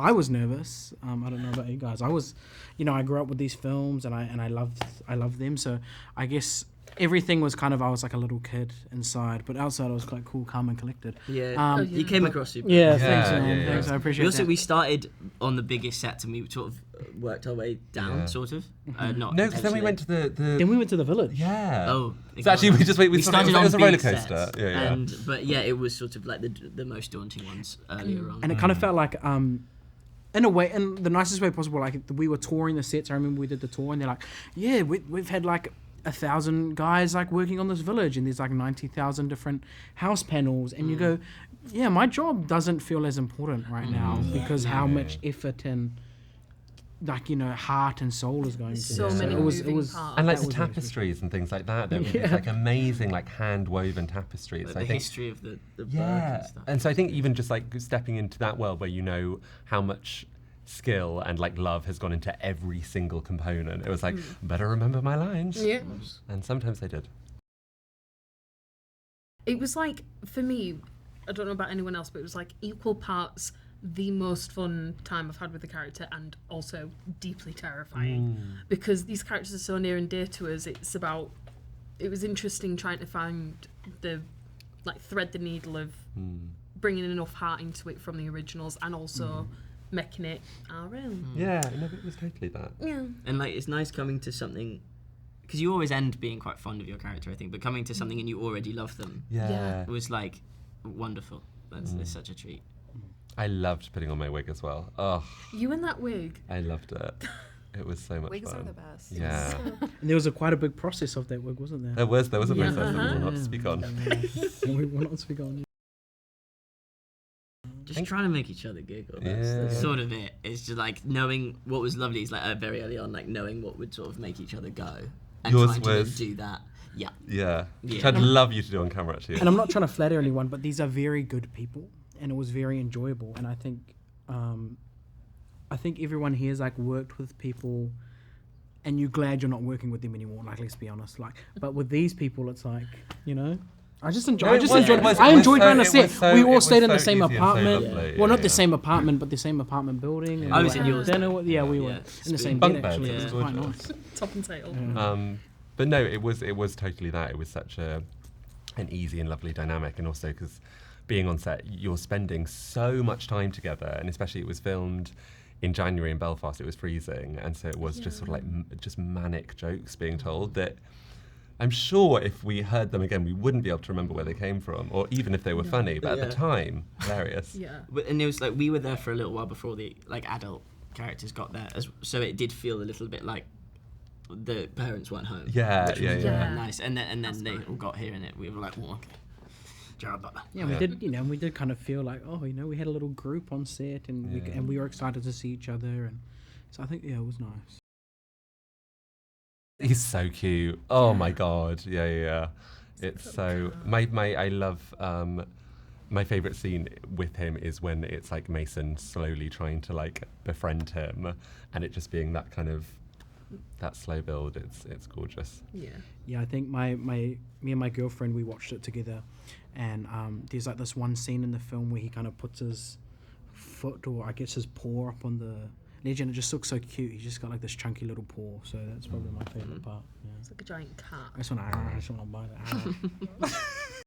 I was nervous. I don't know about you guys. I was, I grew up with these films and I loved them. So I guess everything was kind of, I was like a little kid inside, but outside I was quite cool, calm and collected. Yeah, you came across super. Yeah, thanks, man. Thanks, I appreciate it. We started on the biggest sets and we sort of worked our way down, sort of. No, because then we went to the. Then we went to the village. Yeah. Oh. So actually, we started on it was a roller coaster. Yeah. But yeah, it was sort of like the most daunting ones earlier on. And it kind of felt like, in a way, in the nicest way possible, like we were touring the sets. I remember we did the tour, and they're like, "Yeah, we've had like 1,000 guys like working on this village, and there's like 90,000 different house panels." And you go, "Yeah, my job doesn't feel as important right now because how much effort and like heart and soul is going so into many moving parts. And like the tapestries and things like that. It's like amazing, like hand woven tapestries. Like so the I think, history of the Berk and stuff. And so I think even just like stepping into that world where you know how much skill and like love has gone into every single component, it was like, better remember my lines. Yeah. And sometimes I did. It was like, for me, I don't know about anyone else, but it was like equal parts the most fun time I've had with the character and also deeply terrifying because these characters are so near and dear to us. It was interesting trying to find thread the needle of bringing enough heart into it from the originals and also making it our own. Yeah, no, it was totally that. Yeah. And like it's nice coming to something, because you always end being quite fond of your character, I think, but coming to something and you already love them was like wonderful. It's such a treat. I loved putting on my wig as well. Oh, You in that wig? I loved it. It was so much Wigs fun. are the best. Yeah. And there was quite a big process of that wig, wasn't there? There was a process that we will not speak on. We will not speak on. Just trying to make each other giggle. That's sort of it. It's just like knowing what was lovely is like very early on, like knowing what would sort of make each other go and Yours trying was- to do that. Yeah. Yeah. Yeah. Which I'd love you to do on camera actually. And I'm not trying to flatter anyone, but these are very good people, and it was very enjoyable. And I think everyone here has like worked with people, and you're glad you're not working with them anymore. Like, let's be honest. Like, but with these people, it's like, I just enjoy. I enjoyed going to set. We all stayed in the same apartment. Well, not the same apartment, but the same apartment building. And I was in yours. Yeah, we were in the same Bunk bed. Actually, beds, it was quite nice. Top and tail. But no, it was totally that. It was such an easy and lovely dynamic, and also because being on set, you're spending so much time together, and especially it was filmed in January in Belfast. It was freezing, and so it was just sort of like just manic jokes being told that I'm sure if we heard them again, we wouldn't be able to remember where they came from, or even if they were funny. But at the time, hilarious. Yeah. And it was like we were there for a little while before the like adult characters got there, so it did feel a little bit like the parents weren't home. Yeah. Nice. And then they all got here, and we were like, well, okay, Gerard Butler. Yeah, we did. We did kind of feel like, we had a little group on set, and we were excited to see each other, and so I think it was nice. He's so cute. Oh my god. Yeah. It's so I love my favorite scene with him is when it's like Mason slowly trying to like befriend him, and it just being that kind of that slow build. It's gorgeous. Yeah, I think me and my girlfriend, we watched it together, and there's like this one scene in the film where he kind of puts his foot, or I guess his paw, up on the ledge, and it just looks so cute. He's just got like this chunky little paw, so that's probably my favorite part. Yeah. It's like a giant cat. I just want to buy that.